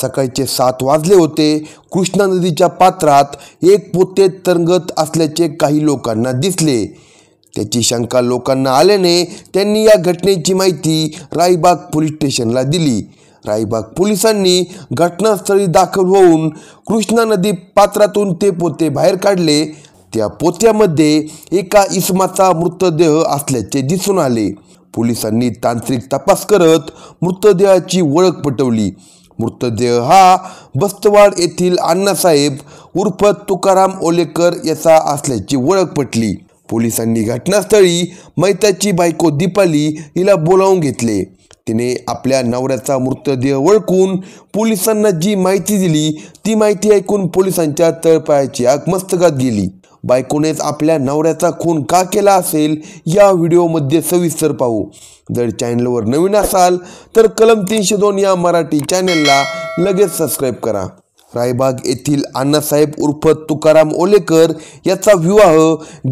सकाळचे 7 वाजले होते. कृष्णा नदीच्या पात्रात एक पोते तरंगत असल्याचे काही लोकांना दिसले. त्याची शंका लोकांना आल्याने त्यांनी या घटनेची माहिती रायबाग पोलीस स्टेशनला दिली. रायबाग पोलिसांनी घटनास्थळी दाखल होऊन कृष्णा नदी पात्रातून ते पोते बाहेर काढले. त्या पोत्यामध्ये एका इसमाचा मृतदेह असल्याचे दिसून आले. पोलिसांनी तांत्रिक तपास करत मृतदेहाची ओळख पटवली. मृतदेह हा बस्तवाड येथील अण्णासाहेब उर्फ तुकाराम ओलेकर याचा असल्याची ओळख पटली. पोलिसांनी घटनास्थळी मैताची बायको दीपाली हिला बोलावून घेतले. तिने आपल्या नवऱ्याचा मृतदेह ओळखून पोलिसांना जी माहिती दिली ती माहिती ऐकून पोलिसांच्या तळपायाची आग मस्तकात गेली. बायकोनेच आपल्या नवऱ्याचा खून का केला असेल या व्हिडिओमध्ये सविस्तर पाहू. जर चॅनलवर नवीन असाल तर कलम 302 या मराठी चॅनलला लगेच सबस्क्राईब करा. रायबाग येथील अण्णासाहेब उर्फ तुकाराम ओलेकर याचा विवाह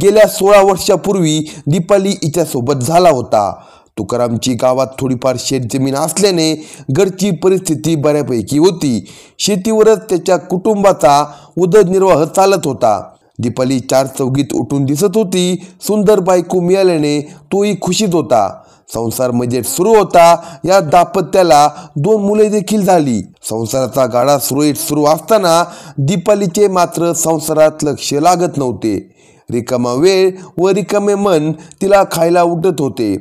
गेल्या 16 वर्षापूर्वी दीपाली हिच्यासोबत झाला होता. तुकारामची गावात थोडीफार शेतजमीन असल्याने घरची परिस्थिती बऱ्यापैकी होती. शेतीवरच त्याच्या कुटुंबाचा उदरनिर्वाह चालत होता. दीपाली 4 चौघीत उठून दिसत होती. सुंदर बायको मिळाल्याने तोही खुशीत होता. संसार मजेत सुरू होता. या दाम्पत्याला 2 मुले देखील झाली. संसाराचा गाडा सुरळीत सुरू असताना दीपालीचे मात्र संसारात लक्ष लागत नव्हते. रिकामा वेळ व रिकामे मन तिला खायला उठत होते.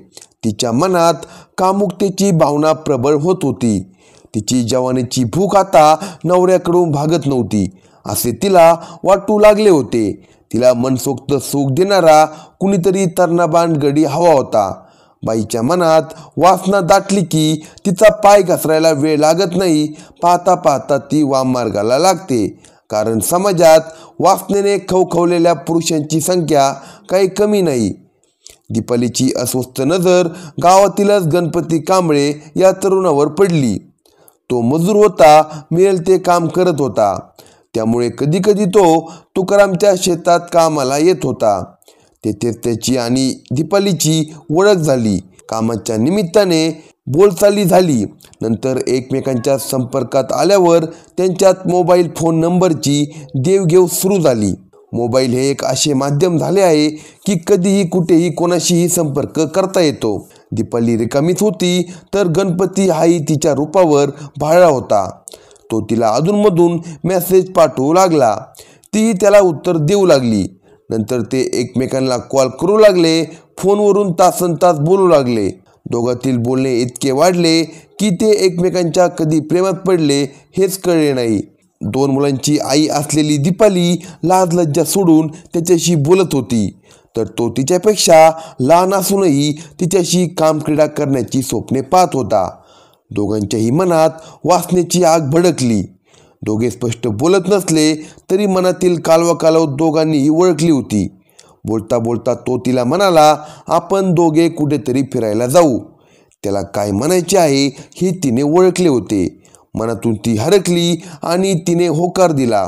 तिच्या मनात कामुकतेची भावना प्रबळ होत होती. तिची जवानीची भूक आता नवऱ्याकडून भागत नव्हती असे तिला वाटू लागले होते. तिला मनसोक्त सुख देणारा कुणीतरी तर्नाबाण गडी हवा होता. बाईच्या मनात वासना दाटली की तिचा पाय घसरायला वेळ लागत नाही. पाहता पाहता ती वाममार्गाला लागते. कारण समाजात वासनेने खवखवलेल्या पुरुषांची संख्या काही कमी नाही. दीपालीची अस्वस्थ नजर गावातीलच गणपती कांबळे या तरुणावर पडली. तो मजूर होता. मिळेल ते काम करत होता. त्यामुळे कधीकधी तो तुकारामच्या शेतात कामाला येत होता. तेथे त्याची आणि दीपालीची ओळख झाली. कामाच्या निमित्ताने बोलचाली झाली. नंतर एकमेकांच्या संपर्कात आल्यावर त्यांच्यात मोबाईल फोन नंबरची देवघेव सुरू झाली. मोबाईल हे एक असे माध्यम झाले आहे की कधीही कुठेही कोणाशीही संपर्क करता येतो. दीपाली रिकामीच होती तर गणपती हाही तिच्या रूपावर भाळला होता. तो तिला अधूनमधून मेसेज पाठवू लागला. तीही त्याला उत्तर देऊ लागली. नंतर ते एकमेकांना कॉल करू लागले. फोनवरून तासनतास बोलू लागले. दोघातील बोलणे इतके वाढले की ते एकमेकांच्या कधी प्रेमात पडले हेच कळले नाही. 2 मुलांची आई असलेली दीपाली लाज लज्जा सोडून त्याच्याशी बोलत होती. तर तो तिच्यापेक्षा लहान असूनही तिच्याशी कामक्रीडा करण्याची स्वप्ने पाहत होता. दोघांच्याही मनात वासनेची आग भडकली. दोघे स्पष्ट बोलत नसले तरी मनातील कालवा दोघांनीही ओळखली होती. बोलता बोलता तो तिला म्हणाला, आपण दोघे कुठेतरी फिरायला जाऊ. त्याला काय म्हणायचे आहे हे तिने ओळखले होते. मनातून ती हरकली आणि तिने होकार दिला.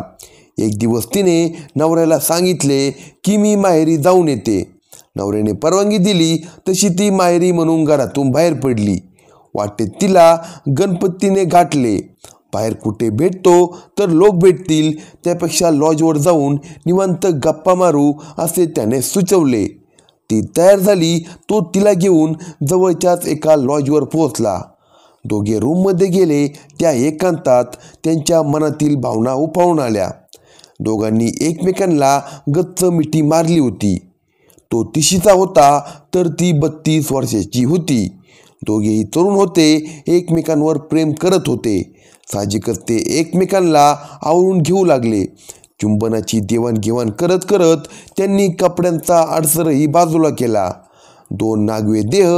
एक दिवस तिने नवऱ्याला सांगितले की मी माहेरी जाऊन येते. नवऱ्याने परवानगी दिली तशी ती माहेरी म्हणून घरातून बाहेर पडली. वाटेत तिला गणपतीने गाठले. बाहेर कुठे भेटतो तर लोक भेटतील त्यापेक्षा लॉजवर जाऊन निवांत गप्पा मारू असे त्याने सुचवले. ती तयार झाली. तो तिला घेऊन जवळच्याच एका लॉजवर पोहोचला. दोघे रूममध्ये गेले. त्या एकांतात त्यांच्या मनातील भावना उफाळून आल्या. दोघांनी एकमेकांना गच्च मिठी मारली होती. तो 30चा होता तर ती 32 वर्षाची होती. दोघेही तरुण होते. एकमेकांवर प्रेम करत होते. साहजिकच ते एकमेकांना आवरून घेऊ लागले. चुंबनाची देवाणघेवाण करत करत त्यांनी कपड्यांचा अडसरही बाजूला केला. 2 नागवे देह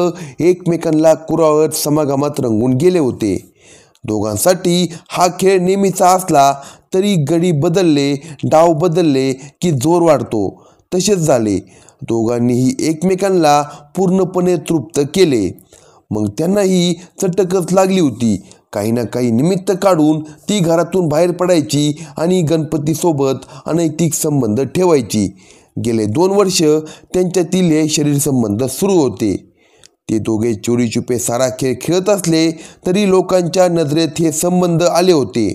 एकमेकांना कुरावत समागमात रंगून गेले होते. दोघांसाठी हा खेळ नेहमीचा असला तरी गडी बदलले, डाव बदलले की जोर वाढतो तसेच झाले. दोघांनीही एकमेकांना पूर्णपणे तृप्त केले. मग त्यांनाही चटकच लागली होती. काही ना काही निमित्त काढून ती घरातून बाहेर पडायची आणि गणपतीसोबत अनैतिक संबंध ठेवायची. गेले 2 वर्ष त्यांच्यातील हे शरीर संबंध सुरू होते. ते दोघे चोरीचुपे सारा खेळ खेळत असले तरी लोकांच्या नजरेत हे संबंध आले होते.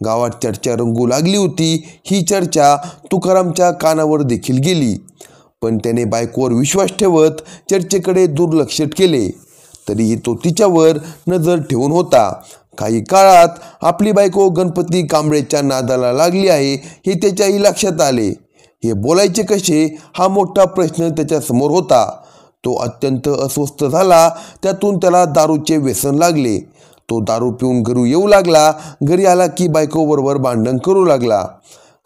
गावात चर्चा रंगू लागली होती. ही चर्चा तुकारामच्या कानावर देखील गेली, पण त्याने बायकोवर विश्वास ठेवत चर्चेकडे दुर्लक्ष केले. तरीही तो तिच्यावर नजर ठेवून होता. काही काळात आपली बायको गणपती कांबळेच्या नादाला लागली आहे हे त्याच्याही लक्षात आले. हे बोलायचे कसे हा मोठा प्रश्न त्याच्यासमोर होता. तो अत्यंत अस्वस्थ झाला. त्यातून त्याला दारूचे व्यसन लागले. तो दारू पिऊन घरी येऊ लागला. घरी आला की बायकोबरोबर भांडण करू लागला.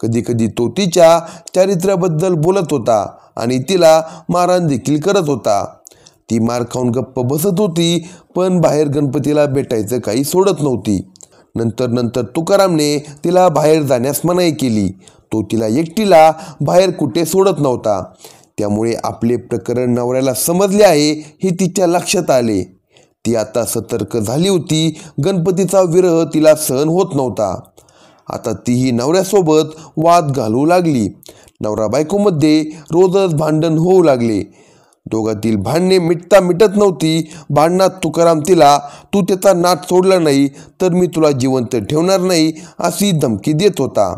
कधी कधी तो तिच्या चारित्र्याबद्दल बोलत होता आणि तिला मारहाण देखील करत होता. ती मार खाऊन गप्प बसत होती, पण बाहेर गणपतीला भेटायचं काही सोडत नव्हती. नंतर तुकारामने तिला बाहेर जाण्यास मनाई केली. तो तिला एकटीला बाहेर कुठे सोडत नव्हता. त्यामुळे आपले प्रकरण नवऱ्याला समजले आहे हे तिच्या लक्षात आले. ती आता सतर्क झाली होती. गणपतीचा विरह तिला सहन होत नव्हता. आता तीही नवऱ्यासोबत वाद घालू लागली. नवरा बायकोमध्ये रोजच भांडण होऊ लागले. दोघातील भांडणे मिटत नव्हती. भांडणात तुकाराम तिला तू त्याचा नाट सोडला नाही तर मी तुला जिवंत ठेवणार नाही अशी धमकी देत होता.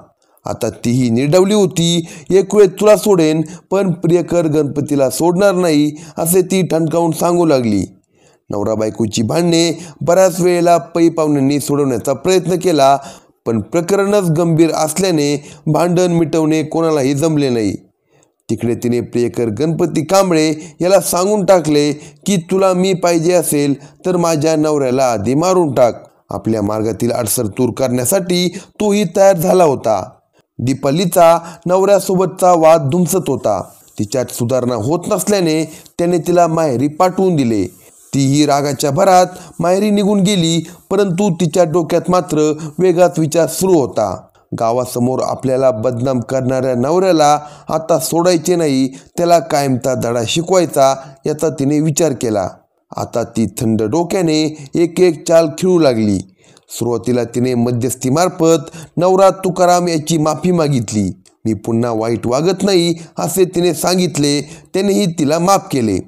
आता तीही निर्डवली होती. एक वेळ तुला सोडेन पण प्रियकर गणपतीला सोडणार नाही असे ती ठणकावून सांगू लागली. नवरा बायकोची भांडणे बऱ्याच वेळेला पै पाहुण्यांनी सोडवण्याचा प्रयत्न केला, पण प्रकरणच गंभीर असल्याने भांडण मिटवणे कोणालाही जमले नाही. तिकडे तिने प्रियकर गणपती कांबळे याला सांगून टाकले की तुला मी पाहिजे असेल तर माझ्या नवऱ्याला आधी मारून टाक. आपल्या मार्गातील अडसर दूर करण्यासाठी तोही तयार झाला होता. दीपालीचा नवऱ्यासोबतचा वाद धुमसत होता. तिच्यात सुधारणा होत नसल्याने त्याने तिला माहेरी पाठवून दिले. तीही रागाच्या भरात माहेरी निघून गेली, परंतु तिच्या डोक्यात मात्र वेगळाच विचार सुरू होता. गावासमोर आपल्याला बदनाम करणाऱ्या नवऱ्याला आता सोडायचे नाही, त्याला कायमचा धडा शिकवायचा याचा तिने विचार केला. आता ती थंड डोक्याने एक एक चाल खेळू लागली. सुरुवातीला तिने मध्यस्थीमार्फत नवरा तुकाराम याची माफी मागितली. मी पुन्हा वाईट वागत नाही असे तिने सांगितले. त्यानेही तिला माफ केले.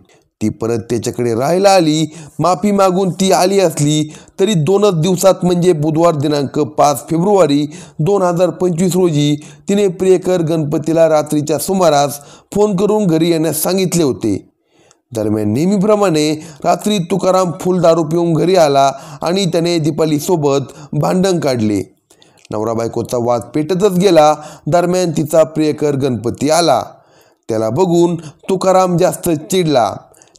ती परत त्याच्याकडे राहायला आली. माफी मागून ती आली असली तरी 2च दिवसात म्हणजे बुधवार दिनांक 5 फेब्रुवारी 2025 रोजी तिने प्रियकर गणपतीला रात्रीच्या सुमारास फोन करून घरी येण्यास सांगितले होते. दरम्यान नेहमीप्रमाणे रात्री तुकाराम फुल दारू पिऊन घरी आला आणि त्याने दीपालीसोबत भांडण काढले. नवरा बायकोचा वाद पेटतच गेला. दरम्यान तिचा प्रियकर गणपती आला. त्याला बघून तुकाराम जास्त चिडला.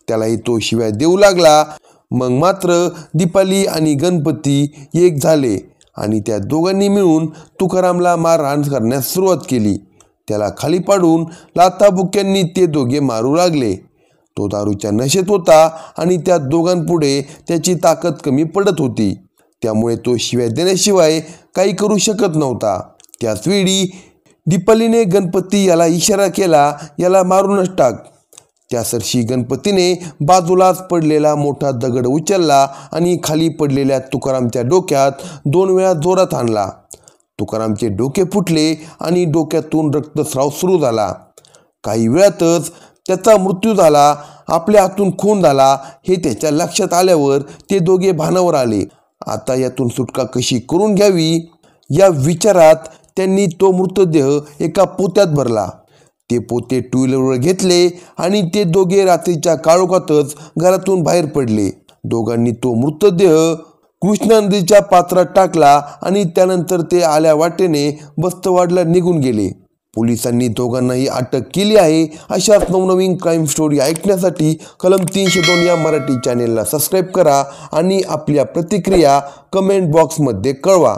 त्यालाही तो शिव्या देऊ लागला. मग मात्र दीपाली आणि गणपती एक झाले आणि त्या दोघांनी मिळून तुकारामला मारहाण करण्यास सुरुवात केली. त्याला खाली पाडून लाथाबुक्क्यांनी ते दोघे मारू लागले. तो दारूच्या नशेत होता आणि त्या दोघांपुढे त्याची ताकद कमी पडत होती. त्यामुळे तो शिव्या देण्याशिवाय काही करू शकत नव्हता. त्याच वेळी दीपालीने गणपती याला इशारा केला, याला मारूनच टाक. त्यासरशी गणपतीने बाजूलाच पडलेला मोठा दगड उचलला आणि खाली पडलेल्या तुकारामच्या डोक्यात 2 वेळा जोरात हाणला. तुकारामचे डोके फुटले आणि डोक्यातून रक्तस्राव सुरू झाला. काही वेळातच त्याचा मृत्यू झाला. आपल्या हातून खून झाला हे त्याच्या लक्षात आल्यावर ते दोघे भानावर आले. आता यातून सुटका कशी करून घ्यावी या विचारात त्यांनी तो मृतदेह एका पोत्यात भरला. ते पोते 2 व्हीलरवर घेतले आणि ते दोघे रात्रीच्या काळोखातच घरातून बाहेर पडले. दोघांनी तो मृतदेह कृष्णा नदीच्या पात्रात टाकला आणि त्यानंतर ते आल्या वाटेने बस्तवाडला निघून गेले. पोलिसांनी दोघांनाही अटक केली आहे. अशाच नवनवीन क्राईम स्टोरी ऐकण्यासाठी कलम 302 या मराठी चॅनेलला सबस्क्राईब करा आणि आपल्या प्रतिक्रिया कमेंट बॉक्समध्ये कळवा.